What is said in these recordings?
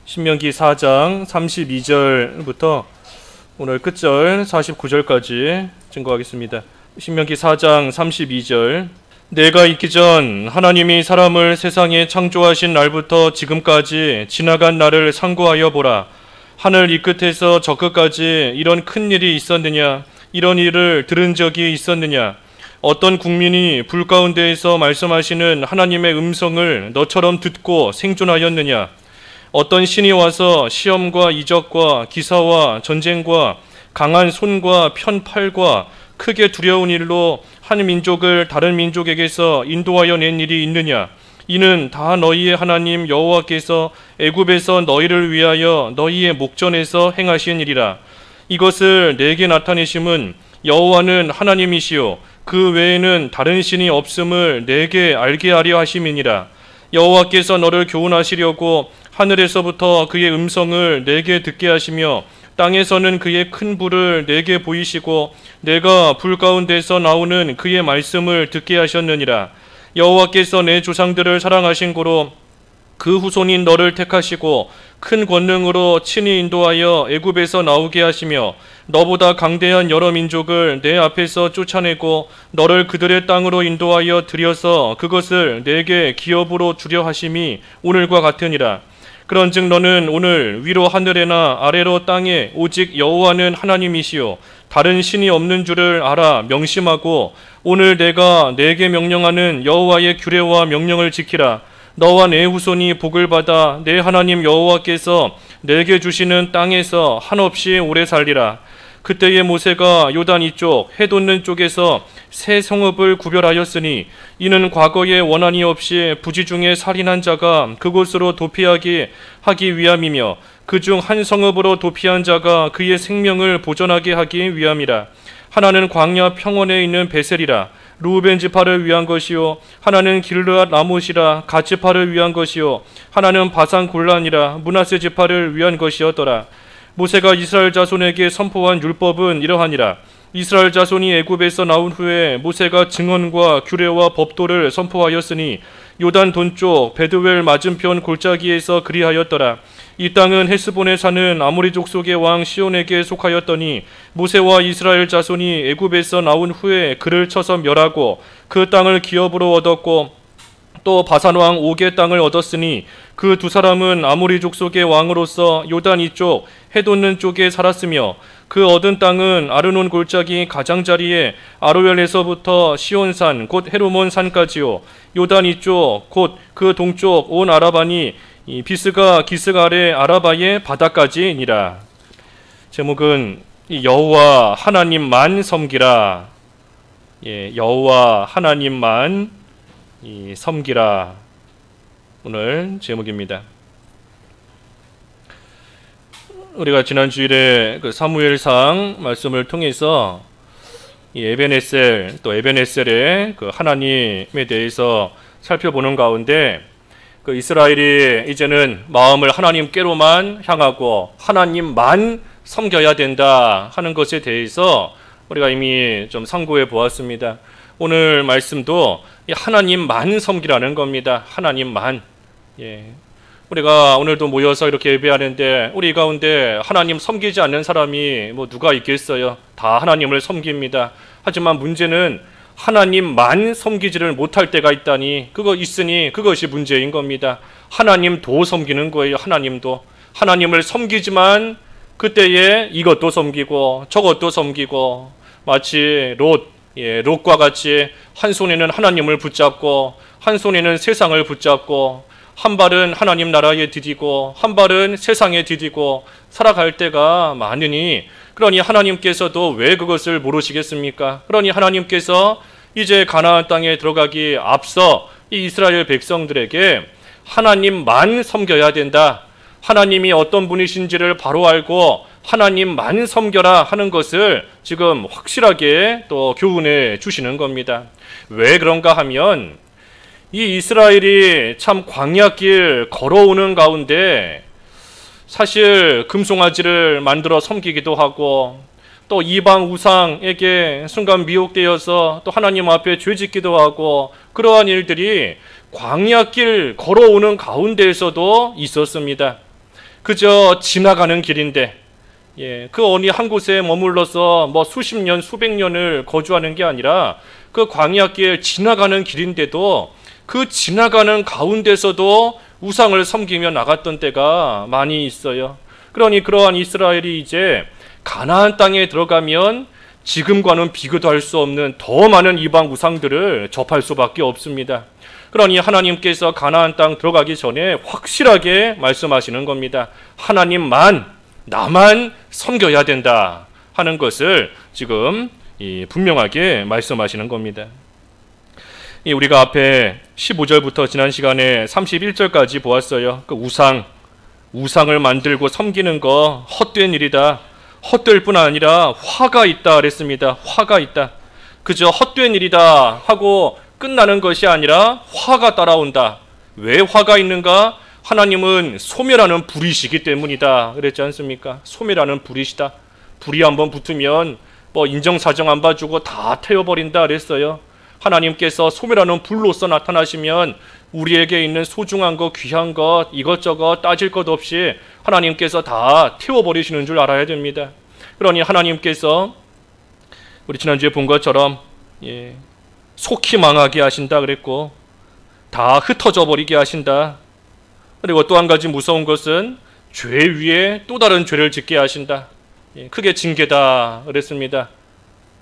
신명기 4장 32절부터 오늘 끝절 49절까지 증거하겠습니다. 신명기 4장 32절. 내가 있기 전 하나님이 사람을 세상에 창조하신 날부터 지금까지 지나간 날을 상고하여 보라. 하늘 이 끝에서 저 끝까지 이런 큰 일이 있었느냐? 이런 일을 들은 적이 있었느냐? 어떤 국민이 불 가운데에서 말씀하시는 하나님의 음성을 너처럼 듣고 생존하였느냐? 어떤 신이 와서 시험과 이적과 기사와 전쟁과 강한 손과 편팔과 크게 두려운 일로 한 민족을 다른 민족에게서 인도하여 낸 일이 있느냐? 이는 다 너희의 하나님 여호와께서 애굽에서 너희를 위하여 너희의 목전에서 행하신 일이라. 이것을 내게 나타내심은 여호와는 하나님이시요 그 외에는 다른 신이 없음을 내게 알게 하려 하심이니라. 여호와께서 너를 교훈하시려고 하늘에서부터 그의 음성을 내게 듣게 하시며 땅에서는 그의 큰 불을 내게 보이시고 내가 불 가운데서 나오는 그의 말씀을 듣게 하셨느니라. 여호와께서 내 조상들을 사랑하신 고로 그 후손인 너를 택하시고 큰 권능으로 친히 인도하여 애굽에서 나오게 하시며 너보다 강대한 여러 민족을 내 앞에서 쫓아내고 너를 그들의 땅으로 인도하여 들여서 그것을 내게 기업으로 주려 하심이 오늘과 같으니라. 그런즉 너는 오늘 위로 하늘에나 아래로 땅에 오직 여호와는 하나님이시요 다른 신이 없는 줄을 알아 명심하고 오늘 내가 내게 명령하는 여호와의 규례와 명령을 지키라. 너와 내 후손이 복을 받아 내 하나님 여호와께서 내게 주시는 땅에서 한없이 오래 살리라. 그때에 모세가 요단 이쪽 해 돋는 쪽에서 세 성읍을 구별하였으니 이는 과거에 원한이 없이 부지 중에 살인한 자가 그곳으로 도피하기 하기 위함이며 그중 한 성읍으로 도피한 자가 그의 생명을 보존하게 하기 위함이라. 하나는 광야 평원에 있는 베셀이라. 루벤 지파를 위한 것이요 하나는 길르앗 라못이라. 갓 지파를 위한 것이요 하나는 바산 골란이라. 므낫세 지파를 위한 것이었더라. 모세가 이스라엘 자손에게 선포한 율법은 이러하니라. 이스라엘 자손이 애굽에서 나온 후에 모세가 증언과 규례와 법도를 선포하였으니 요단 동쪽 베드웰 맞은편 골짜기에서 그리하였더라. 이 땅은 헤스본에 사는 아모리 족속의 왕 시온에게 속하였더니 모세와 이스라엘 자손이 애굽에서 나온 후에 그를 쳐서 멸하고 그 땅을 기업으로 얻었고 또 바산 왕 옥의 땅을 얻었으니 그 두 사람은 아모리 족속의 왕으로서 요단 이쪽 해 돋는 쪽에 살았으며 그 얻은 땅은 아르논 골짜기 가장자리에 아로엘에서부터 시온산 곧 헤르몬 산까지요 요단 이쪽 곧 그 동쪽 온 아라바니 비스가 기슭 아래 아라바의 바다까지니라. 제목은 여호와 하나님만 섬기라. 여호와 하나님만 섬기라. 오늘 제목입니다. 우리가 지난 주일에 그 사무엘상 말씀을 통해서 에벤에셀 또 에벤에셀의 그 하나님에 대해서 살펴보는 가운데 그 이스라엘이 이제는 마음을 하나님께로만 향하고 하나님만 섬겨야 된다 하는 것에 대해서 우리가 이미 좀 상고해 보았습니다. 오늘 말씀도 하나님만 섬기라는 겁니다. 하나님만. 우리가 오늘도 모여서 이렇게 예배하는데 우리 가운데 하나님 섬기지 않는 사람이 뭐 누가 있겠어요? 다 하나님을 섬깁니다. 하지만 문제는 하나님만 섬기지를 못할 때가 있다니 그거 있으니 그것이 문제인 겁니다. 하나님도 섬기는 거예요. 하나님도. 하나님을 섬기지만 그때에 이것도 섬기고 저것도 섬기고 마치 롯과 같이 한 손에는 하나님을 붙잡고 한 손에는 세상을 붙잡고 한 발은 하나님 나라에 디디고 한 발은 세상에 디디고 살아갈 때가 많으니 그러니 하나님께서도 왜 그것을 모르시겠습니까? 그러니 하나님께서 이제 가나안 땅에 들어가기 앞서 이 이스라엘 백성들에게 하나님만 섬겨야 된다. 하나님이 어떤 분이신지를 바로 알고 하나님만 섬겨라 하는 것을 지금 확실하게 또 교훈해 주시는 겁니다. 왜 그런가 하면 이 이스라엘이 참 광야길 걸어오는 가운데 사실 금송아지를 만들어 섬기기도 하고 또 이방 우상에게 순간 미혹되어서 또 하나님 앞에 죄짓기도 하고 그러한 일들이 광야길 걸어오는 가운데에서도 있었습니다. 그저 지나가는 길인데, 그 어디 한 곳에 머물러서 뭐 수십 년, 수백 년을 거주하는 게 아니라 그 광야길 지나가는 길인데도 그 지나가는 가운데서도 우상을 섬기며 나갔던 때가 많이 있어요. 그러니 그러한 이스라엘이 이제 가나안 땅에 들어가면 지금과는 비교도 할 수 없는 더 많은 이방 우상들을 접할 수밖에 없습니다. 그러니 하나님께서 가나안 땅 들어가기 전에 확실하게 말씀하시는 겁니다. 하나님만, 나만 섬겨야 된다 하는 것을 지금 분명하게 말씀하시는 겁니다. 우리가 앞에 15절부터 지난 시간에 31절까지 보았어요. 그 우상을 만들고 섬기는 거 헛된 일이다. 헛될 뿐 아니라 화가 있다 그랬습니다. 화가 있다. 그저 헛된 일이다 하고 끝나는 것이 아니라 화가 따라온다. 왜 화가 있는가? 하나님은 소멸하는 불이시기 때문이다 그랬지 않습니까? 소멸하는 불이시다. 불이 한번 붙으면 뭐 인정사정 안 봐주고 다 태워버린다 그랬어요. 하나님께서 소멸하는 불로서 나타나시면 우리에게 있는 소중한 것, 귀한 것, 이것저것 따질 것 없이 하나님께서 다 태워버리시는 줄 알아야 됩니다. 그러니 하나님께서 우리 지난주에 본 것처럼 속히 망하게 하신다 그랬고, 다 흩어져 버리게 하신다. 그리고 또 한 가지 무서운 것은 죄 위에 또 다른 죄를 짓게 하신다. 크게 징계다 그랬습니다.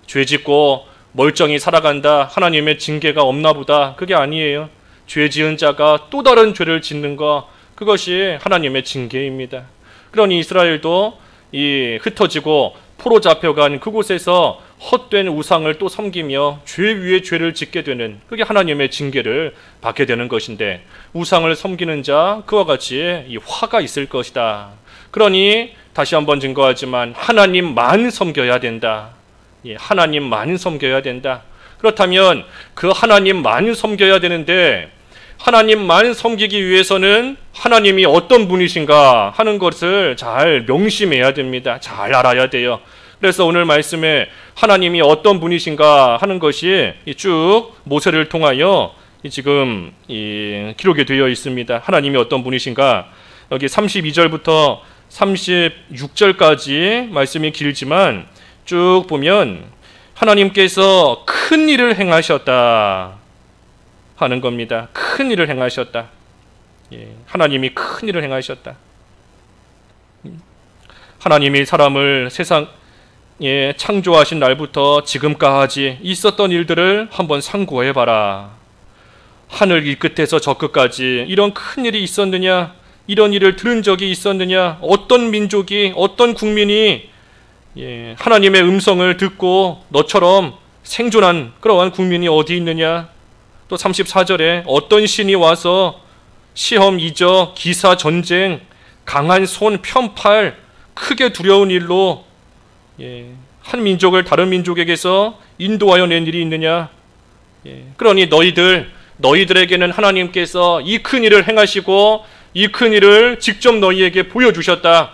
죄 짓고 멀쩡히 살아간다, 하나님의 징계가 없나 보다. 그게 아니에요. 죄 지은 자가 또 다른 죄를 짓는 거, 그것이 하나님의 징계입니다. 그러니 이스라엘도 이 흩어지고 포로 잡혀간 그곳에서 헛된 우상을 또 섬기며 죄 위에 죄를 짓게 되는, 그게 하나님의 징계를 받게 되는 것인데, 우상을 섬기는 자 그와 같이 이 화가 있을 것이다. 그러니 다시 한번 증거하지만 하나님만 섬겨야 된다. 하나님만 섬겨야 된다. 그렇다면 그 하나님만 섬겨야 되는데, 하나님만 섬기기 위해서는 하나님이 어떤 분이신가 하는 것을 잘 명심해야 됩니다. 잘 알아야 돼요. 그래서 오늘 말씀에 하나님이 어떤 분이신가 하는 것이 쭉 모세를 통하여 지금 기록이 되어 있습니다. 하나님이 어떤 분이신가, 여기 32절부터 36절까지 말씀이 길지만 쭉 보면 하나님께서 큰 일을 행하셨다 하는 겁니다. 큰 일을 행하셨다. 하나님이 큰 일을 행하셨다. 하나님이 사람을 세상에 창조하신 날부터 지금까지 있었던 일들을 한번 상고해봐라. 하늘 이 끝에서 저 끝까지 이런 큰 일이 있었느냐? 이런 일을 들은 적이 있었느냐? 어떤 민족이, 어떤 국민이 하나님의 음성을 듣고 너처럼 생존한 그러한 국민이 어디 있느냐? 또 34절에 어떤 신이 와서 시험, 이적, 기사, 전쟁, 강한 손, 편팔, 크게 두려운 일로 한 민족을 다른 민족에게서 인도하여 낸 일이 있느냐? 그러니 너희들에게는 하나님께서 이 큰 일을 행하시고 이 큰 일을 직접 너희에게 보여주셨다.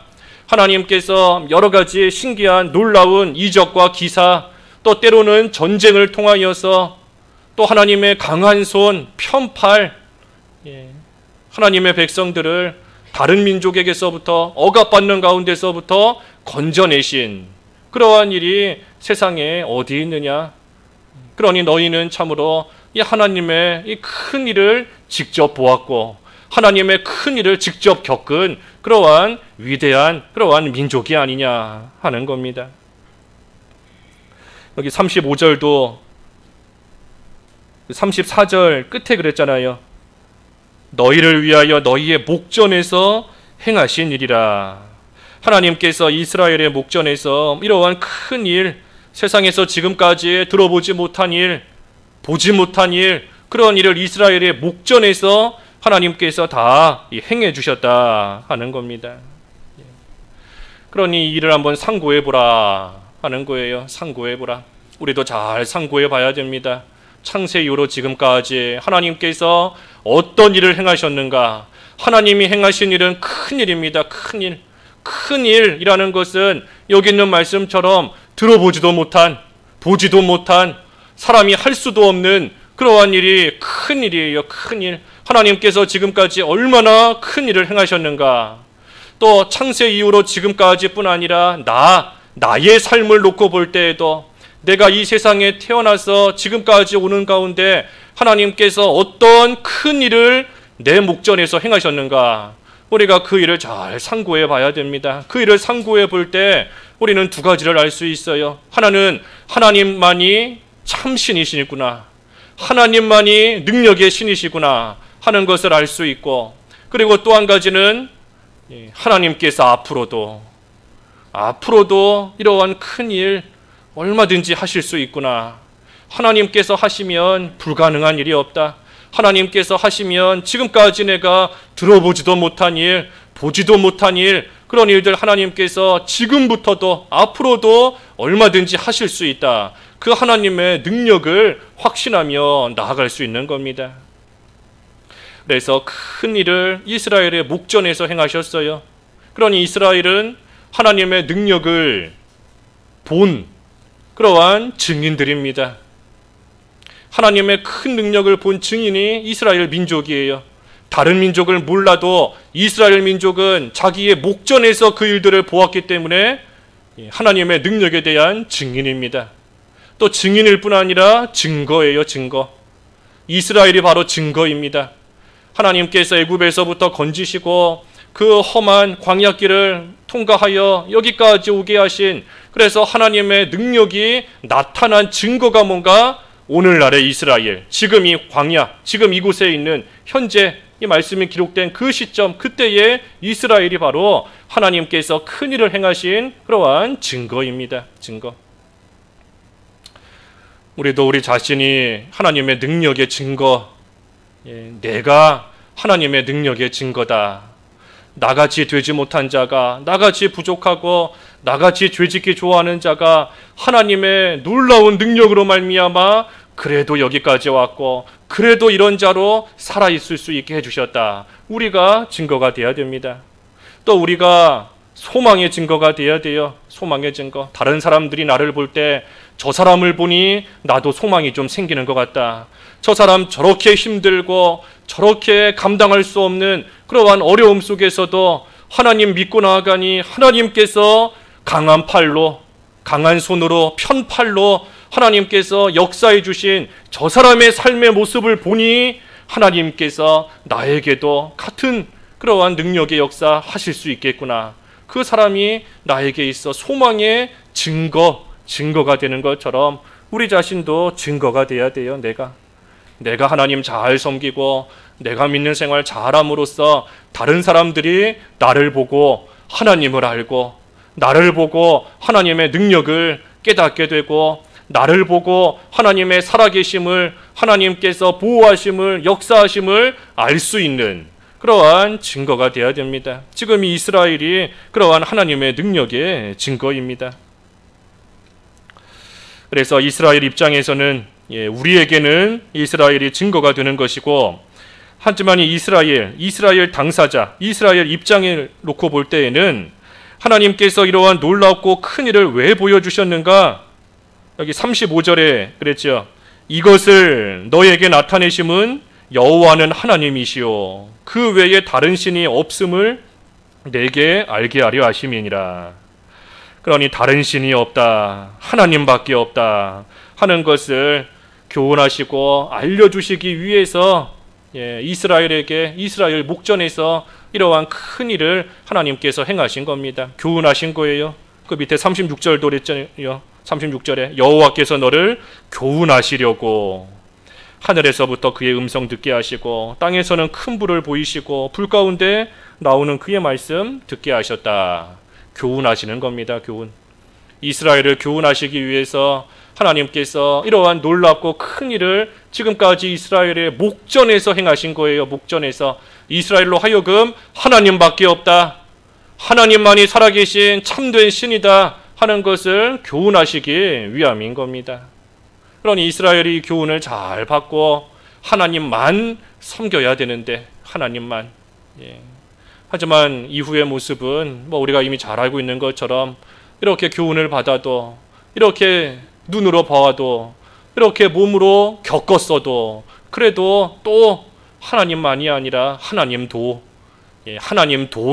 하나님께서 여러 가지 신기한 놀라운 이적과 기사, 또 때로는 전쟁을 통하여서 또 하나님의 강한 손, 편팔, 하나님의 백성들을 다른 민족에게서부터 억압받는 가운데서부터 건져내신 그러한 일이 세상에 어디 있느냐? 그러니 너희는 참으로 이 하나님의 이 큰 일을 직접 보았고 하나님의 큰 일을 직접 겪은 그러한 위대한 그러한 민족이 아니냐 하는 겁니다. 여기 35절도 34절 끝에 그랬잖아요. 너희를 위하여 너희의 목전에서 행하신 일이라. 하나님께서 이스라엘의 목전에서 이러한 큰 일, 세상에서 지금까지 들어보지 못한 일, 보지 못한 일, 그런 일을 이스라엘의 목전에서 하나님께서 다 행해 주셨다 하는 겁니다. 그러니 이 일을 한번 상고해보라 하는 거예요. 상고해보라. 우리도 잘 상고해 봐야 됩니다. 창세 이후로 지금까지 하나님께서 어떤 일을 행하셨는가? 하나님이 행하신 일은 큰 일입니다. 큰 일. 큰 일이라는 것은 여기 있는 말씀처럼 들어보지도 못한, 보지도 못한, 사람이 할 수도 없는 그러한 일이 큰 일이에요. 큰 일. 하나님께서 지금까지 얼마나 큰 일을 행하셨는가? 또 창세 이후로 지금까지뿐 아니라 나의 삶을 놓고 볼 때에도 내가 이 세상에 태어나서 지금까지 오는 가운데 하나님께서 어떤 큰 일을 내 목전에서 행하셨는가, 우리가 그 일을 잘 상고해 봐야 됩니다. 그 일을 상고해 볼 때 우리는 두 가지를 알 수 있어요. 하나는 하나님만이 참 신이시구나, 하나님만이 능력의 신이시구나 하는 것을 알 수 있고, 그리고 또 한 가지는 하나님께서 앞으로도 이러한 큰 일 얼마든지 하실 수 있구나. 하나님께서 하시면 불가능한 일이 없다. 하나님께서 하시면 지금까지 내가 들어보지도 못한 일, 보지도 못한 일, 그런 일들 하나님께서 지금부터도 앞으로도 얼마든지 하실 수 있다. 그 하나님의 능력을 확신하며 나아갈 수 있는 겁니다. 그래서 큰 일을 이스라엘의 목전에서 행하셨어요. 그러니 이스라엘은 하나님의 능력을 본 그러한 증인들입니다. 하나님의 큰 능력을 본 증인이 이스라엘 민족이에요. 다른 민족을 몰라도 이스라엘 민족은 자기의 목전에서 그 일들을 보았기 때문에 하나님의 능력에 대한 증인입니다. 또 증인일 뿐 아니라 증거예요. 증거. 이스라엘이 바로 증거입니다. 하나님께서 애굽에서부터 건지시고 그 험한 광야길을 통과하여 여기까지 오게 하신, 그래서 하나님의 능력이 나타난 증거가 뭔가, 오늘날의 이스라엘, 지금 이 광야, 지금 이곳에 있는 현재 이 말씀이 기록된 그 시점, 그때의 이스라엘이 바로 하나님께서 큰 일을 행하신 그러한 증거입니다. 증거. 우리도 우리 자신이 하나님의 능력의 증거, 내가 하나님의 능력의 증거다. 나같이 되지 못한 자가, 나같이 부족하고 나같이 죄짓기 좋아하는 자가 하나님의 놀라운 능력으로 말미암아 그래도 여기까지 왔고 그래도 이런 자로 살아있을 수 있게 해주셨다. 우리가 증거가 되어야 됩니다. 또 우리가 소망의 증거가 되어야 돼요. 소망의 증거. 다른 사람들이 나를 볼 때 저 사람을 보니 나도 소망이 좀 생기는 것 같다. 저 사람 저렇게 힘들고 저렇게 감당할 수 없는 그러한 어려움 속에서도 하나님 믿고 나아가니 하나님께서 강한 팔로, 강한 손으로, 편팔로 하나님께서 역사해 주신 저 사람의 삶의 모습을 보니 하나님께서 나에게도 같은 그러한 능력의 역사 하실 수 있겠구나. 그 사람이 나에게 있어 소망의 증거가 되는 것처럼 우리 자신도 증거가 돼야 돼요. 내가 하나님 잘 섬기고 내가 믿는 생활 잘함으로써 다른 사람들이 나를 보고 하나님을 알고, 나를 보고 하나님의 능력을 깨닫게 되고, 나를 보고 하나님의 살아계심을, 하나님께서 보호하심을, 역사하심을 알 수 있는 그러한 증거가 되어야 됩니다. 지금 이 이스라엘이 그러한 하나님의 능력의 증거입니다. 그래서 이스라엘 입장에서는 우리에게는 이스라엘이 증거가 되는 것이고, 하지만 이 이스라엘 당사자, 이스라엘 입장을 놓고 볼 때에는 하나님께서 이러한 놀랍고 큰 일을 왜 보여주셨는가? 여기 35절에 그랬죠. 이것을 너에게 나타내심은 여호와는 하나님이시요 그 외에 다른 신이 없음을 내게 알게 하려 하심이니라. 그러니 다른 신이 없다, 하나님밖에 없다 하는 것을 교훈하시고 알려주시기 위해서 이스라엘에게, 이스라엘 목전에서 이러한 큰 일을 하나님께서 행하신 겁니다. 교훈하신 거예요. 그 밑에 36절도 그랬잖아요. 36절에 여호와께서 너를 교훈하시려고 하늘에서부터 그의 음성 듣게 하시고 땅에서는 큰 불을 보이시고 불 가운데 나오는 그의 말씀 듣게 하셨다. 교훈하시는 겁니다. 교훈. 이스라엘을 교훈하시기 위해서 하나님께서 이러한 놀랍고 큰 일을 지금까지 이스라엘의 목전에서 행하신 거예요. 목전에서 이스라엘로 하여금 하나님밖에 없다, 하나님만이 살아계신 참된 신이다 하는 것을 교훈하시기 위함인 겁니다. 그러니 이스라엘이 교훈을 잘 받고 하나님만 섬겨야 되는데, 하나님만. 하지만 이후의 모습은 우리가 이미 잘 알고 있는 것처럼 이렇게 교훈을 받아도, 이렇게 눈으로 봐도, 이렇게 몸으로 겪었어도 그래도 또 하나님만이 아니라 하나님도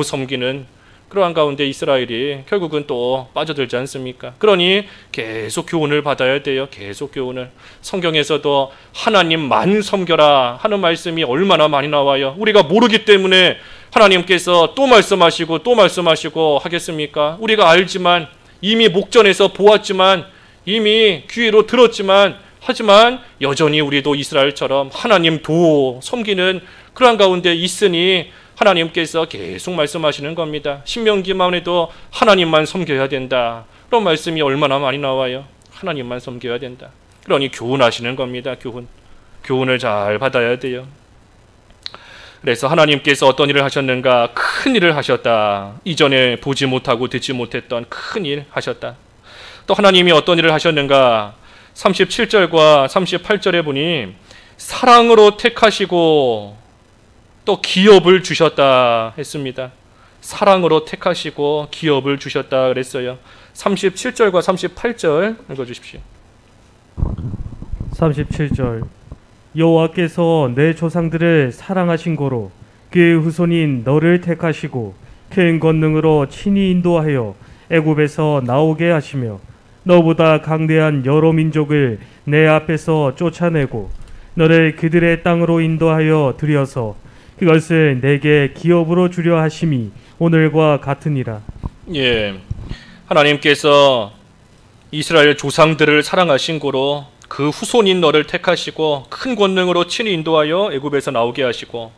섬기는 그러한 가운데 이스라엘이 결국은 또 빠져들지 않습니까? 그러니 계속 교훈을 받아야 돼요. 계속 교훈을. 성경에서도 하나님만 섬겨라 하는 말씀이 얼마나 많이 나와요. 우리가 모르기 때문에 하나님께서 또 말씀하시고 또 말씀하시고 하겠습니까? 우리가 알지만, 이미 목전에서 보았지만, 이미 귀로 들었지만, 하지만 여전히 우리도 이스라엘처럼 하나님 도 섬기는 그러한 가운데 있으니 하나님께서 계속 말씀하시는 겁니다. 신명기만 해도 하나님만 섬겨야 된다, 그런 말씀이 얼마나 많이 나와요. 하나님만 섬겨야 된다. 그러니 교훈하시는 겁니다. 교훈을 잘 받아야 돼요. 그래서 하나님께서 어떤 일을 하셨는가? 큰 일을 하셨다. 이전에 보지 못하고 듣지 못했던 큰 일 하셨다. 또 하나님이 어떤 일을 하셨는가? 37절과 38절에 보니 사랑으로 택하시고 또 기업을 주셨다 했습니다. 사랑으로 택하시고 기업을 주셨다 그랬어요. 37절과 38절 읽어주십시오. 37절 여호와께서 내 조상들을 사랑하신 고로 그의 후손인 너를 택하시고 큰 권능으로 친히 인도하여 애굽에서 나오게 하시며 너보다 강대한 여러 민족을 내 앞에서 쫓아내고 너를 그들의 땅으로 인도하여 들여서 그것을 내게 기업으로 주려 하심이 오늘과 같으니라. 예, 하나님께서 이스라엘 조상들을 사랑하신 고로 그 후손인 너를 택하시고 큰 권능으로 친히 인도하여 애굽에서 나오게 하시고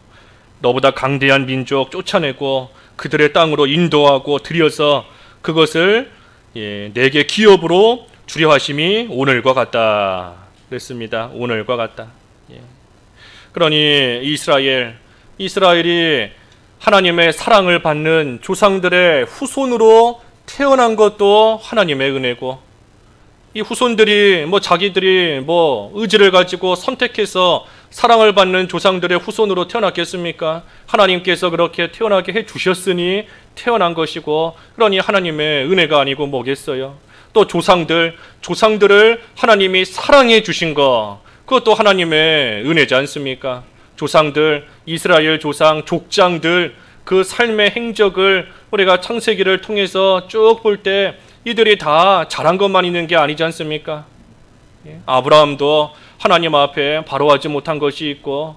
너보다 강대한 민족 쫓아내고 그들의 땅으로 인도하고 들여서 그것을 내게 기업으로 주려 하심이 오늘과 같다 그랬습니다. 오늘과 같다. 그러니 이스라엘이 하나님의 사랑을 받는 조상들의 후손으로 태어난 것도 하나님의 은혜고, 이 후손들이 자기들이 의지를 가지고 선택해서 사랑을 받는 조상들의 후손으로 태어났겠습니까? 하나님께서 그렇게 태어나게 해 주셨으니 태어난 것이고, 그러니 하나님의 은혜가 아니고 뭐겠어요? 또 조상들을 하나님이 사랑해 주신 것, 그것도 하나님의 은혜지 않습니까? 조상들, 이스라엘 조상, 족장들, 그 삶의 행적을 우리가 창세기를 통해서 쭉 볼 때 이들이 다 잘한 것만 있는 게 아니지 않습니까? 아브라함도 하나님 앞에 바로하지 못한 것이 있고,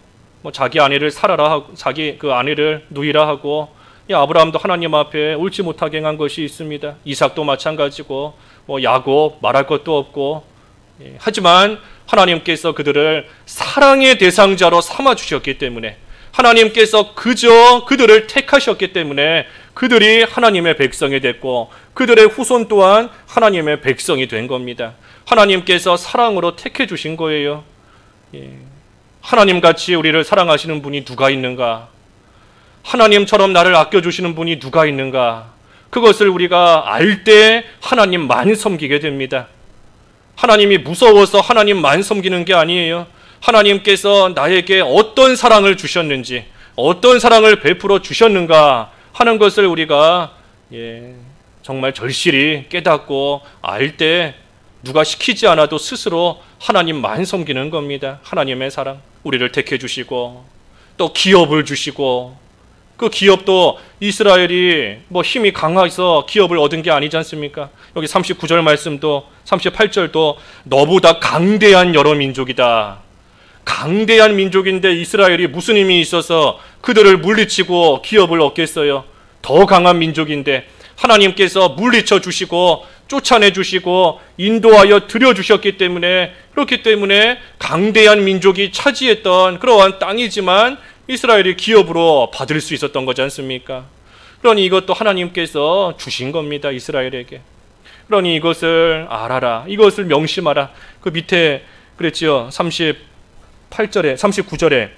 자기 아내를 살아라 하고, 자기 그 아내를 누이라 하고, 아브라함도 하나님 앞에 옳지 못하게 한 것이 있습니다. 이삭도 마찬가지고, 야곱 말할 것도 없고, 하지만 하나님께서 그들을 사랑의 대상자로 삼아 주셨기 때문에, 하나님께서 그저 그들을 택하셨기 때문에 그들이 하나님의 백성이 됐고, 그들의 후손 또한 하나님의 백성이 된 겁니다. 하나님께서 사랑으로 택해 주신 거예요. 하나님같이 우리를 사랑하시는 분이 누가 있는가? 하나님처럼 나를 아껴주시는 분이 누가 있는가? 그것을 우리가 알 때 하나님만 섬기게 됩니다. 하나님이 무서워서 하나님만 섬기는 게 아니에요. 하나님께서 나에게 어떤 사랑을 주셨는지, 어떤 사랑을 베풀어 주셨는가 하는 것을 우리가 정말 절실히 깨닫고 알 때 누가 시키지 않아도 스스로 하나님만 섬기는 겁니다. 하나님의 사랑, 우리를 택해 주시고 또 기업을 주시고, 그 기업도 이스라엘이 힘이 강해서 기업을 얻은 게 아니지 않습니까? 여기 39절 말씀도 38절도 너보다 강대한 여러 민족이다. 강대한 민족인데 이스라엘이 무슨 힘이 있어서 그들을 물리치고 기업을 얻겠어요? 더 강한 민족인데 하나님께서 물리쳐 주시고 쫓아내 주시고 인도하여 들여 주셨기 때문에, 그렇기 때문에 강대한 민족이 차지했던 그러한 땅이지만 이스라엘이 기업으로 받을 수 있었던 거지 않습니까? 그러니 이것도 하나님께서 주신 겁니다, 이스라엘에게. 그러니 이것을 알아라, 이것을 명심하라. 그 밑에 그랬지요. 39절에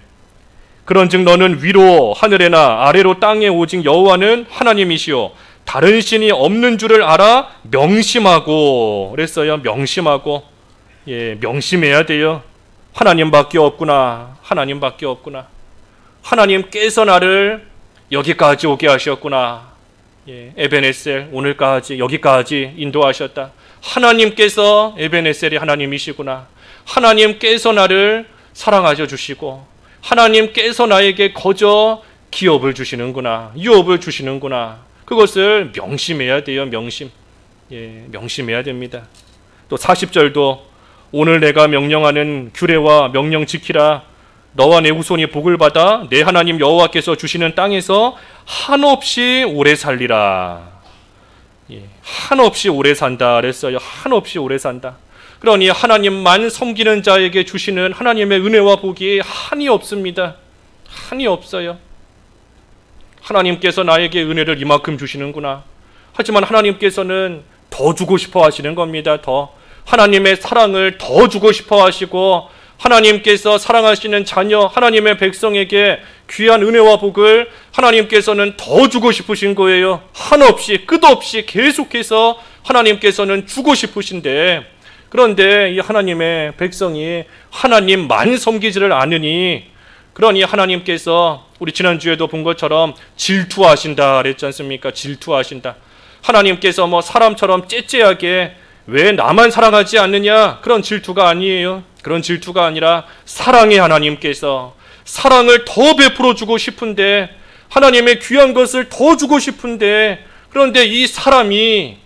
그런즉 너는 위로 하늘에나 아래로 땅에 오직 여호와는 하나님이시오 다른 신이 없는 줄을 알아 명심하고 그랬어요. 명심하고, 명심해야 돼요. 하나님밖에 없구나. 하나님밖에 없구나. 하나님께서 나를 여기까지 오게 하셨구나. 에베네셀 오늘까지 여기까지 인도하셨다. 하나님께서 에베네셀이 하나님이시구나. 하나님께서 나를 사랑하셔 주시고 하나님께서 나에게 거저 기업을 주시는구나, 유업을 주시는구나. 그것을 명심해야 돼요. 명심해야 됩니다. 또 40절도 오늘 내가 명령하는 규례와 명령 지키라. 너와 내 후손이 복을 받아 내 하나님 여호와께서 주시는 땅에서 한없이 오래 살리라. 한없이 오래 산다 그랬어요. 한없이 오래 산다. 그러니 하나님만 섬기는 자에게 주시는 하나님의 은혜와 복이 한이 없습니다. 한이 없어요. 하나님께서 나에게 은혜를 이만큼 주시는구나. 하지만 하나님께서는 더 주고 싶어 하시는 겁니다. 더 하나님의 사랑을 더 주고 싶어 하시고, 하나님께서 사랑하시는 자녀 하나님의 백성에게 귀한 은혜와 복을 하나님께서는 더 주고 싶으신 거예요. 한없이 끝없이 계속해서 하나님께서는 주고 싶으신데, 그런데 이 하나님의 백성이 하나님만 섬기지를 않으니, 그러니 하나님께서 우리 지난주에도 본 것처럼 질투하신다 그랬지 않습니까? 질투하신다. 하나님께서 사람처럼 째째하게 왜 나만 사랑하지 않느냐, 그런 질투가 아니에요. 그런 질투가 아니라 사랑의 하나님께서 사랑을 더 베풀어 주고 싶은데, 하나님의 귀한 것을 더 주고 싶은데, 그런데 이 사람이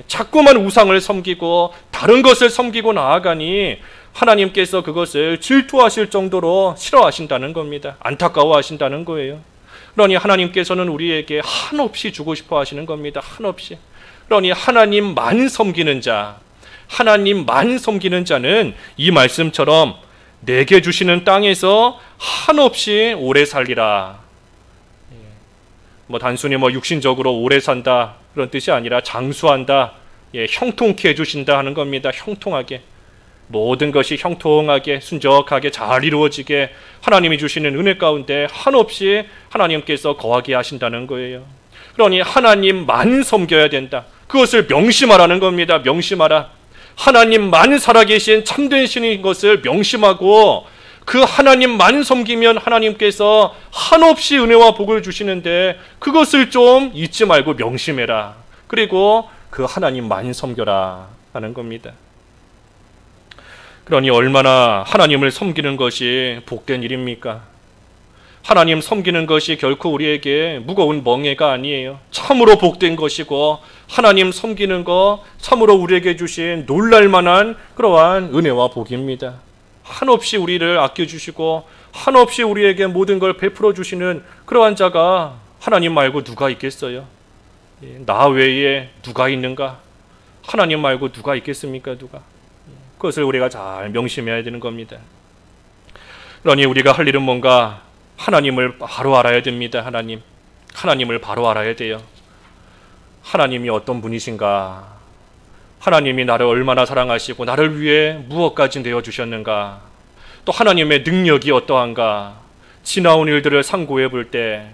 자꾸만 우상을 섬기고 다른 것을 섬기고 나아가니 하나님께서 그것을 질투하실 정도로 싫어하신다는 겁니다. 안타까워하신다는 거예요. 그러니 하나님께서는 우리에게 한없이 주고 싶어 하시는 겁니다. 한없이. 그러니 하나님만 섬기는 자, 하나님만 섬기는 자는 이 말씀처럼 내게 주시는 땅에서 한없이 오래 살리라. 단순히 육신적으로 오래 산다 그런 뜻이 아니라 장수한다, 형통케 해주신다 하는 겁니다. 형통하게, 모든 것이 형통하게 순적하게 잘 이루어지게 하나님이 주시는 은혜 가운데 한없이 하나님께서 거하게 하신다는 거예요. 그러니 하나님만 섬겨야 된다. 그것을 명심하라는 겁니다. 명심하라. 하나님만 살아계신 참된 신인 것을 명심하고, 그 하나님만 섬기면 하나님께서 한없이 은혜와 복을 주시는데 그것을 좀 잊지 말고 명심해라. 그리고 그 하나님만 섬겨라 하는 겁니다. 그러니 얼마나 하나님을 섬기는 것이 복된 일입니까? 하나님 섬기는 것이 결코 우리에게 무거운 멍해가 아니에요. 참으로 복된 것이고, 하나님 섬기는 거 참으로 우리에게 주신 놀랄만한 그러한 은혜와 복입니다. 한없이 우리를 아껴주시고 한없이 우리에게 모든 걸 베풀어 주시는 그러한 자가 하나님 말고 누가 있겠어요? 나 외에 누가 있는가? 하나님 말고 누가 있겠습니까? 누가? 그것을 우리가 잘 명심해야 되는 겁니다. 그러니 우리가 할 일은 뭔가 하나님을 바로 알아야 됩니다. 하나님을 바로 알아야 돼요. 하나님이 어떤 분이신가? 하나님이 나를 얼마나 사랑하시고 나를 위해 무엇까지 내어주셨는가? 또 하나님의 능력이 어떠한가? 지나온 일들을 상고해 볼 때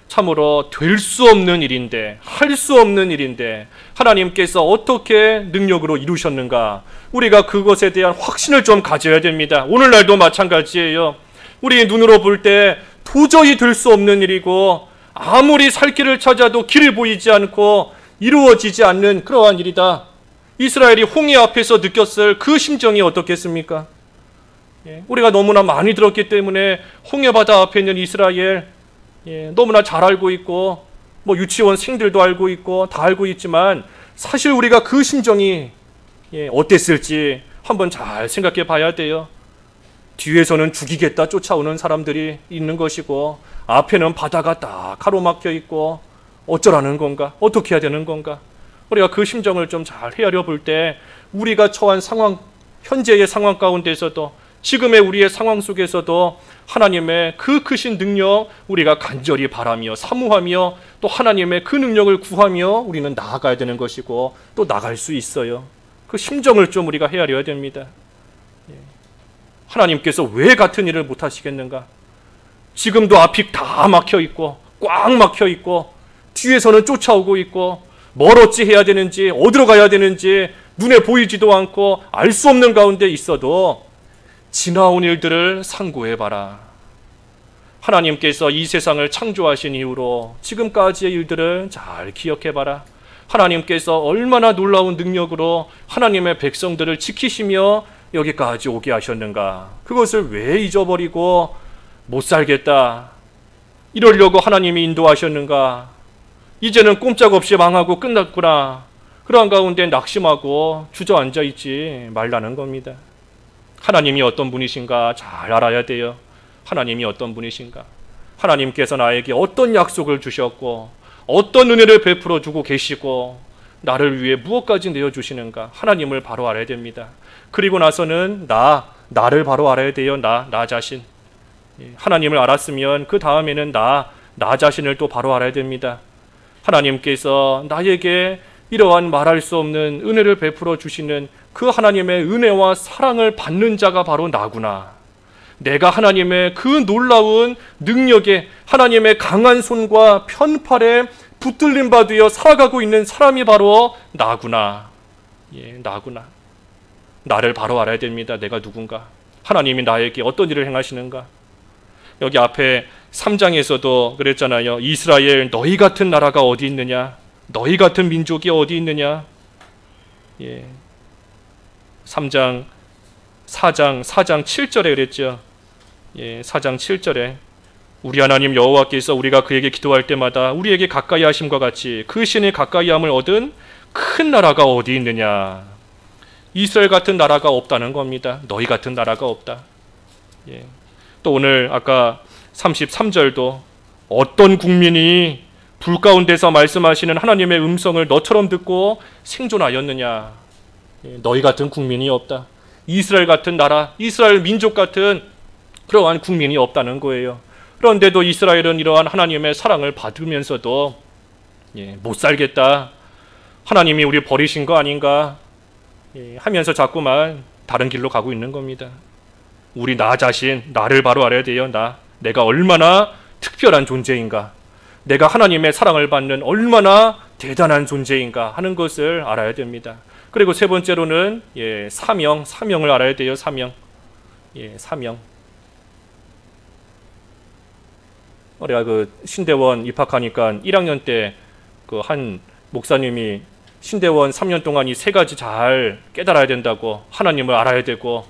참으로 될 수 없는 일인데, 할 수 없는 일인데 하나님께서 어떻게 능력으로 이루셨는가? 우리가 그것에 대한 확신을 좀 가져야 됩니다. 오늘날도 마찬가지예요. 우리 눈으로 볼 때 도저히 될 수 없는 일이고, 아무리 살 길을 찾아도 길이 보이지 않고 이루어지지 않는 그러한 일이다. 이스라엘이 홍해 앞에서 느꼈을 그 심정이 어떻겠습니까? 우리가 너무나 많이 들었기 때문에 홍해 바다 앞에 있는 이스라엘 너무나 잘 알고 있고, 유치원생들도 알고 있고 다 알고 있지만, 사실 우리가 그 심정이 어땠을지 한번 잘 생각해 봐야 돼요. 뒤에서는 죽이겠다 쫓아오는 사람들이 있는 것이고, 앞에는 바다가 딱 가로막혀 있고, 어쩌라는 건가? 어떻게 해야 되는 건가? 우리가 그 심정을 좀 잘 헤아려 볼 때, 우리가 처한 상황, 현재의 상황 가운데서도, 지금의 우리의 상황 속에서도 하나님의 그 크신 능력 우리가 간절히 바라며 사모하며, 또 하나님의 그 능력을 구하며 우리는 나아가야 되는 것이고, 또 나갈 수 있어요. 그 심정을 좀 우리가 헤아려야 됩니다. 하나님께서 왜 같은 일을 못 하시겠는가? 지금도 앞이 다 막혀 있고 꽉 막혀 있고, 뒤에서는 쫓아오고 있고, 뭘 어찌 해야 되는지, 어디로 가야 되는지 눈에 보이지도 않고 알 수 없는 가운데 있어도 지나온 일들을 상고해봐라. 하나님께서 이 세상을 창조하신 이후로 지금까지의 일들을 잘 기억해봐라. 하나님께서 얼마나 놀라운 능력으로 하나님의 백성들을 지키시며 여기까지 오게 하셨는가? 그것을 왜 잊어버리고 못 살겠다, 이러려고 하나님이 인도하셨는가? 이제는 꼼짝없이 망하고 끝났구나. 그러한 가운데 낙심하고 주저앉아 있지 말라는 겁니다. 하나님이 어떤 분이신가 잘 알아야 돼요. 하나님이 어떤 분이신가. 하나님께서 나에게 어떤 약속을 주셨고 어떤 은혜를 베풀어 주고 계시고 나를 위해 무엇까지 내어주시는가. 하나님을 바로 알아야 됩니다. 그리고 나서는 나를 바로 알아야 돼요. 나 자신. 하나님을 알았으면 그 다음에는 나 자신을 또 바로 알아야 됩니다. 하나님께서 나에게 이러한 말할 수 없는 은혜를 베풀어 주시는 그 하나님의 은혜와 사랑을 받는 자가 바로 나구나. 내가 하나님의 그 놀라운 능력에, 하나님의 강한 손과 편팔에 붙들림 받으여 살아가고 있는 사람이 바로 나구나. 나구나. 나를 바로 알아야 됩니다. 내가 누군가. 하나님이 나에게 어떤 일을 행하시는가. 여기 앞에 3장에서도 그랬잖아요. 이스라엘, 너희 같은 나라가 어디 있느냐? 너희 같은 민족이 어디 있느냐? 4장 7절에 그랬죠. 4장 7절에 우리 하나님 여호와께서 우리가 그에게 기도할 때마다 우리에게 가까이 하심과 같이 그 신의 가까이 함을 얻은 큰 나라가 어디 있느냐? 이스라엘 같은 나라가 없다는 겁니다. 너희 같은 나라가 없다. 또 오늘 아까 33절도 어떤 국민이 불 가운데서 말씀하시는 하나님의 음성을 너처럼 듣고 생존하였느냐. 너희 같은 국민이 없다. 이스라엘 같은 나라, 이스라엘 민족 같은 그러한 국민이 없다는 거예요. 그런데도 이스라엘은 이러한 하나님의 사랑을 받으면서도 못 살겠다. 하나님이 우리 버리신 거 아닌가 하면서 자꾸만 다른 길로 가고 있는 겁니다. 우리 나 자신, 나를 바로 알아야 돼요. 내가 얼마나 특별한 존재인가, 내가 하나님의 사랑을 받는 얼마나 대단한 존재인가 하는 것을 알아야 됩니다. 그리고 세 번째로는 사명을 알아야 돼요. 사명. 우리가 그 신대원 입학하니까 1학년 때 그 한 목사님이 신대원 3년 동안 이 세 가지 잘 깨달아야 된다고, 하나님을 알아야 되고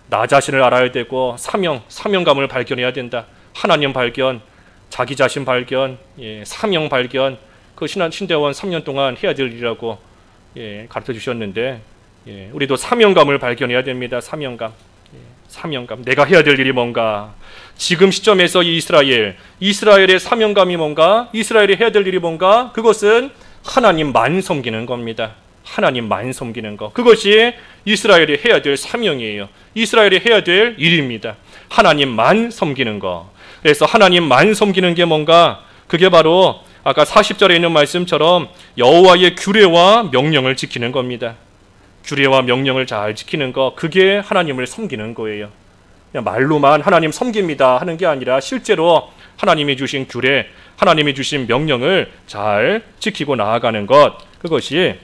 나 자신을 알아야 되고 사명감을 발견해야 된다. 하나님 발견, 자기 자신 발견, 사명 발견. 그 신대원 3년 동안 해야 될 일이라고 가르쳐 주셨는데 우리도 사명감을 발견해야 됩니다. 사명감. 내가 해야 될 일이 뭔가. 지금 시점에서 이스라엘의 사명감이 뭔가, 이스라엘이 해야 될 일이 뭔가. 그것은 하나님만 섬기는 겁니다. 하나님만 섬기는 것. 그것이 이스라엘이 해야 될 사명이에요. 이스라엘이 해야 될 일입니다. 하나님만 섬기는 것. 그래서 하나님만 섬기는 게 뭔가? 그게 바로 아까 40절에 있는 말씀처럼 여호와의 규례와 명령을 지키는 겁니다. 규례와 명령을 잘 지키는 것, 그게 하나님을 섬기는 거예요. 그냥 말로만 하나님 섬깁니다 하는 게 아니라 실제로 하나님이 주신 규례, 하나님이 주신 명령을 잘 지키고 나아가는 것, 그것이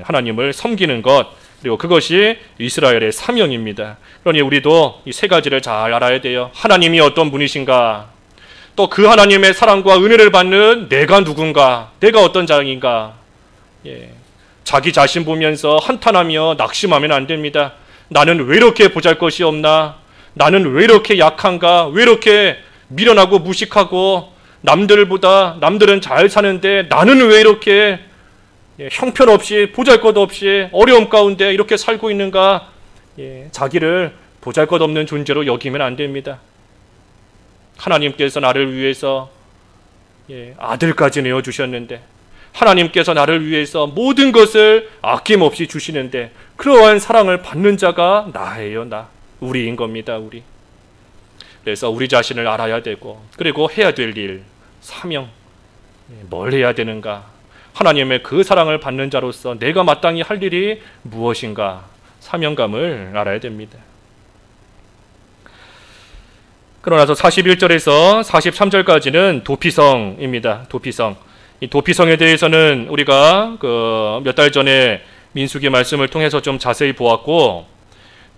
하나님을 섬기는 것, 그리고 그것이 이스라엘의 사명입니다. 그러니 우리도 이 세 가지를 잘 알아야 돼요. 하나님이 어떤 분이신가, 또 그 하나님의 사랑과 은혜를 받는 내가 누군가, 내가 어떤 자인가. 자기 자신 보면서 한탄하며 낙심하면 안 됩니다. 나는 왜 이렇게 보잘것이 없나? 나는 왜 이렇게 약한가? 왜 이렇게 미련하고 무식하고 남들은 잘 사는데 나는 왜 이렇게 형편없이 보잘것없이 어려움 가운데 이렇게 살고 있는가? 자기를 보잘것없는 존재로 여기면 안 됩니다. 하나님께서 나를 위해서 아들까지 내어주셨는데, 하나님께서 나를 위해서 모든 것을 아낌없이 주시는데, 그러한 사랑을 받는 자가 나예요. 우리인 겁니다. 우리. 그래서 우리 자신을 알아야 되고, 그리고 해야 될 일, 사명, 뭘 해야 되는가, 하나님의 그 사랑을 받는 자로서 내가 마땅히 할 일이 무엇인가, 사명감을 알아야 됩니다. 그러나서 41절에서 43절까지는 도피성입니다. 도피성. 이 도피성에 대해서는 우리가 몇 달 전에 민수기 말씀을 통해서 좀 자세히 보았고,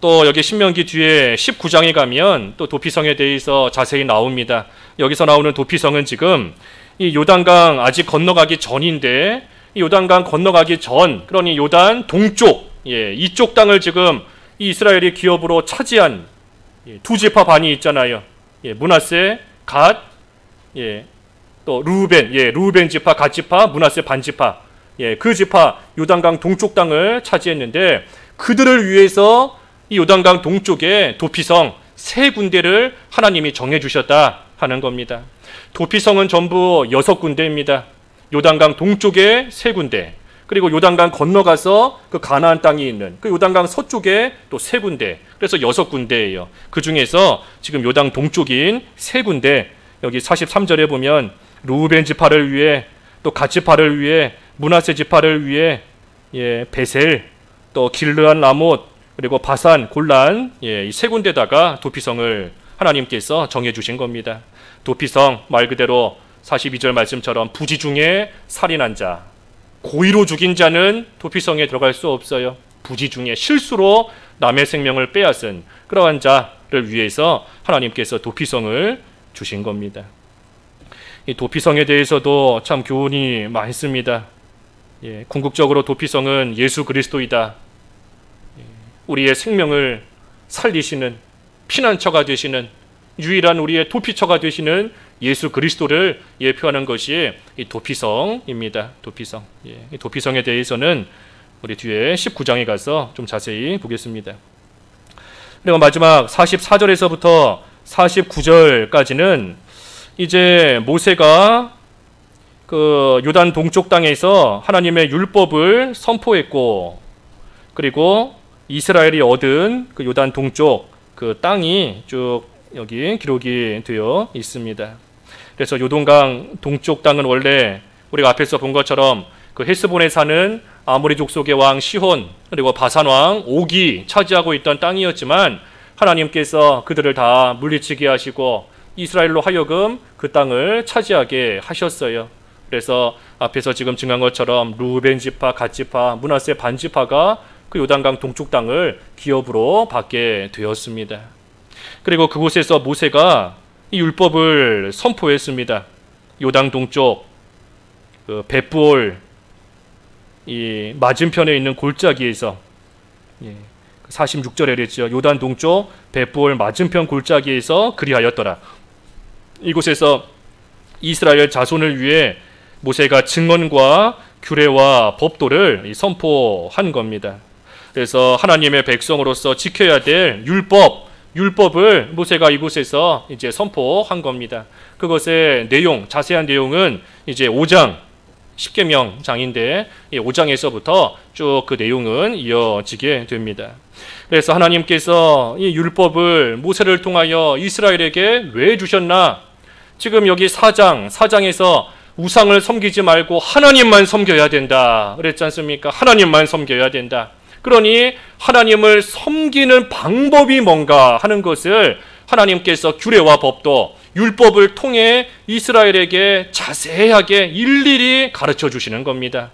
또 여기 신명기 뒤에 19장에 가면 또 도피성에 대해서 자세히 나옵니다. 여기서 나오는 도피성은 지금 이 요단강 아직 건너가기 전인데, 이 요단강 건너가기 전, 그러니 요단 동쪽, 이쪽 땅을 지금 이 이스라엘이 기업으로 차지한 두 지파 반이 있잖아요. 므낫세, 갓, 또 루벤, 루벤 지파, 갓 지파, 므낫세 반 지파, 그 지파 요단강 동쪽 땅을 차지했는데 그들을 위해서 이 요단강 동쪽에 도피성 3군데를 하나님이 정해 주셨다 하는 겁니다. 도피성은 전부 6군데입니다. 요단강 동쪽에 3군데, 그리고 요단강 건너가서 그 가나안 땅이 있는 그 요단강 서쪽에 또 3군데, 그래서 6군데예요. 그 중에서 지금 요단 동쪽인 3군데, 여기 43절에 보면 루벤 지파를 위해, 또 갓 지파를 위해, 므낫세 지파를 위해, 베셀, 또 길르안 라못, 그리고 바산, 골란, 이 3군데다가 도피성을 하나님께서 정해 주신 겁니다. 도피성 말 그대로 42절 말씀처럼 부지 중에 살인한 자, 고의로 죽인 자는 도피성에 들어갈 수 없어요. 부지 중에 실수로 남의 생명을 빼앗은 그러한 자를 위해서 하나님께서 도피성을 주신 겁니다. 이 도피성에 대해서도 참 교훈이 많습니다. 궁극적으로 도피성은 예수 그리스도이다. 우리의 생명을 살리시는 피난처가 되시는 유일한 우리의 도피처가 되시는 예수 그리스도를 예표하는 것이 이 도피성입니다. 도피성. 이 도피성에 대해서는 우리 뒤에 19장에 가서 좀 자세히 보겠습니다. 그리고 마지막 44절에서부터 49절까지는 이제 모세가 그 요단 동쪽 땅에서 하나님의 율법을 선포했고, 그리고 이스라엘이 얻은 그 요단 동쪽 그 땅이 쭉 여기 기록이 되어 있습니다. 그래서 요동강 동쪽 땅은 원래 우리가 앞에서 본 것처럼 그 헤스본에 사는 아모리 족속의 왕 시혼, 그리고 바산 왕 옥이 차지하고 있던 땅이었지만 하나님께서 그들을 다 물리치게 하시고 이스라엘로 하여금 그 땅을 차지하게 하셨어요. 그래서 앞에서 지금 증한 것처럼 루벤 지파, 갓 지파, 므낫세 반 지파가 그 요단강 동쪽 땅을 기업으로 받게 되었습니다. 그리고 그곳에서 모세가 이 율법을 선포했습니다. 요단 동쪽 그 벳부올 이 맞은편에 있는 골짜기에서 46절에 그랬죠. 요단 동쪽 벳부올 맞은편 골짜기에서 그리하였더라. 이곳에서 이스라엘 자손을 위해 모세가 증언과 규례와 법도를 선포한 겁니다. 그래서 하나님의 백성으로서 지켜야 될 율법을 모세가 이곳에서 이제 선포한 겁니다. 그것의 내용, 자세한 내용은 이제 5장 10계명장인데 5장에서부터 쭉 그 내용은 이어지게 됩니다. 그래서 하나님께서 이 율법을 모세를 통하여 이스라엘에게 왜 주셨나? 지금 여기 4장에서 우상을 섬기지 말고 하나님만 섬겨야 된다 그랬지 않습니까? 하나님만 섬겨야 된다. 그러니 하나님을 섬기는 방법이 뭔가 하는 것을 하나님께서 규례와 법도 율법을 통해 이스라엘에게 자세하게 일일이 가르쳐 주시는 겁니다.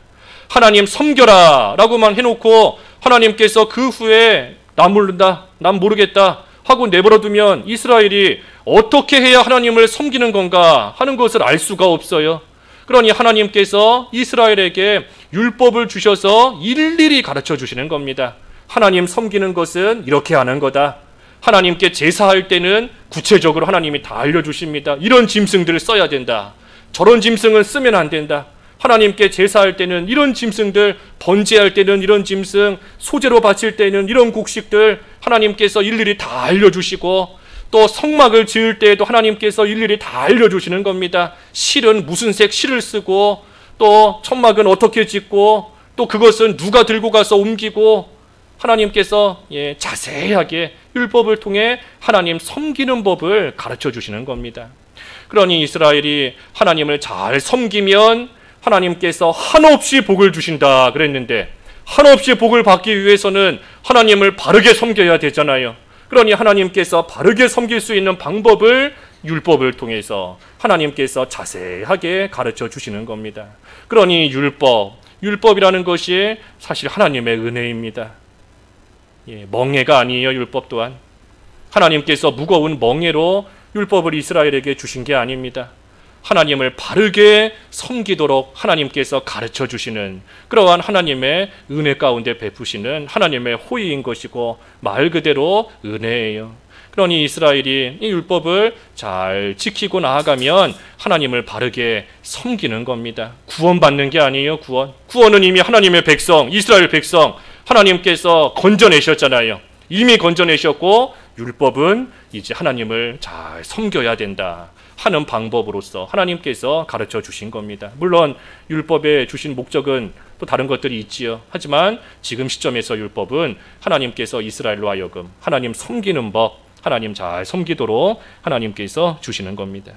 하나님 섬겨라 라고만 해놓고 하나님께서 그 후에 난 모른다, 난 모르겠다 하고 내버려두면 이스라엘이 어떻게 해야 하나님을 섬기는 건가 하는 것을 알 수가 없어요. 그러니 하나님께서 이스라엘에게 율법을 주셔서 일일이 가르쳐 주시는 겁니다. 하나님 섬기는 것은 이렇게 하는 거다. 하나님께 제사할 때는 구체적으로 하나님이 다 알려주십니다. 이런 짐승들을 써야 된다. 저런 짐승은 쓰면 안 된다. 하나님께 제사할 때는 이런 짐승들, 번제할 때는 이런 짐승, 소제로 바칠 때는 이런 곡식들 하나님께서 일일이 다 알려주시고, 또 성막을 지을 때에도 하나님께서 일일이 다 알려주시는 겁니다. 실은 무슨 색 실을 쓰고, 또 천막은 어떻게 짓고, 또 그것은 누가 들고 가서 옮기고, 하나님께서 자세하게 율법을 통해 하나님 섬기는 법을 가르쳐 주시는 겁니다. 그러니 이스라엘이 하나님을 잘 섬기면 하나님께서 한없이 복을 주신다 그랬는데, 한없이 복을 받기 위해서는 하나님을 바르게 섬겨야 되잖아요. 그러니 하나님께서 바르게 섬길 수 있는 방법을 율법을 통해서 하나님께서 자세하게 가르쳐 주시는 겁니다. 그러니 율법이라는 것이 사실 하나님의 은혜입니다. 멍해가 아니에요. 율법 또한 하나님께서 무거운 멍해로 율법을 이스라엘에게 주신 게 아닙니다. 하나님을 바르게 섬기도록 하나님께서 가르쳐 주시는 그러한 하나님의 은혜 가운데 베푸시는 하나님의 호의인 것이고 말 그대로 은혜예요. 그러니 이스라엘이 이 율법을 잘 지키고 나아가면 하나님을 바르게 섬기는 겁니다. 구원받는 게 아니에요. 구원은 이미 하나님의 백성, 이스라엘 백성 하나님께서 건져내셨잖아요. 이미 건져내셨고 율법은 이제 하나님을 잘 섬겨야 된다 하는 방법으로서 하나님께서 가르쳐 주신 겁니다. 물론 율법에 주신 목적은 또 다른 것들이 있지요. 하지만 지금 시점에서 율법은 하나님께서 이스라엘로 하여금 하나님 섬기는 법, 하나님 잘 섬기도록 하나님께서 주시는 겁니다.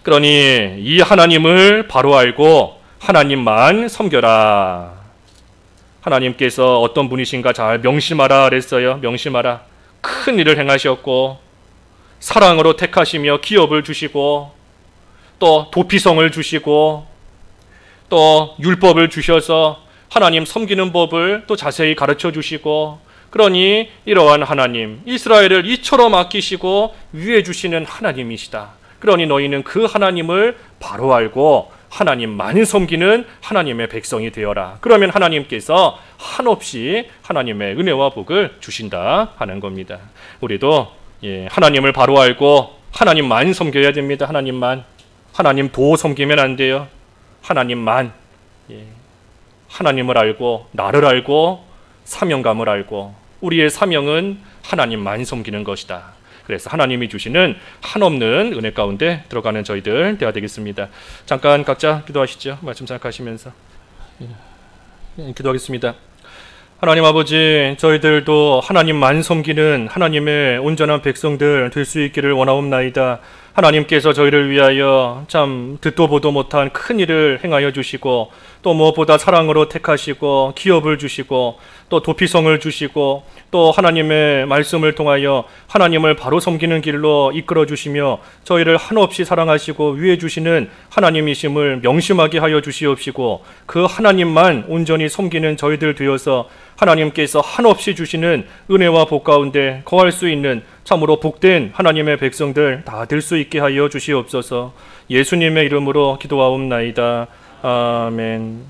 그러니 이 하나님을 바로 알고 하나님만 섬겨라. 하나님께서 어떤 분이신가 잘 명심하라 그랬어요. 명심하라. 큰 일을 행하셨고 사랑으로 택하시며 기업을 주시고 또 도피성을 주시고 또 율법을 주셔서 하나님 섬기는 법을 또 자세히 가르쳐 주시고, 그러니 이러한 하나님 이스라엘을 이처럼 아끼시고 위해 주시는 하나님이시다. 그러니 너희는 그 하나님을 바로 알고 하나님만 섬기는 하나님의 백성이 되어라. 그러면 하나님께서 한없이 하나님의 은혜와 복을 주신다 하는 겁니다. 우리도 하나님을 바로 알고 하나님만 섬겨야 됩니다. 하나님 도 섬기면 안 돼요. 하나님만, 하나님을 알고 나를 알고 사명감을 알고 우리의 사명은 하나님만 섬기는 것이다. 그래서 하나님이 주시는 한없는 은혜 가운데 들어가는 저희들 되어야 되겠습니다. 잠깐 각자 기도하시죠. 말씀 생각하시면서 기도하겠습니다. 하나님 아버지, 저희들도 하나님만 섬기는 하나님의 온전한 백성들 될 수 있기를 원하옵나이다. 하나님께서 저희를 위하여 참 듣도 보도 못한 큰 일을 행하여 주시고 또 무엇보다 사랑으로 택하시고 기업을 주시고 또 도피성을 주시고 또 하나님의 말씀을 통하여 하나님을 바로 섬기는 길로 이끌어 주시며 저희를 한없이 사랑하시고 위해 주시는 하나님이심을 명심하게 하여 주시옵시고 그 하나님만 온전히 섬기는 저희들 되어서 하나님께서 한없이 주시는 은혜와 복 가운데 거할 수 있는 참으로 복된 하나님의 백성들 다 될 수 있게 하여 주시옵소서. 예수님의 이름으로 기도하옵나이다. 아멘.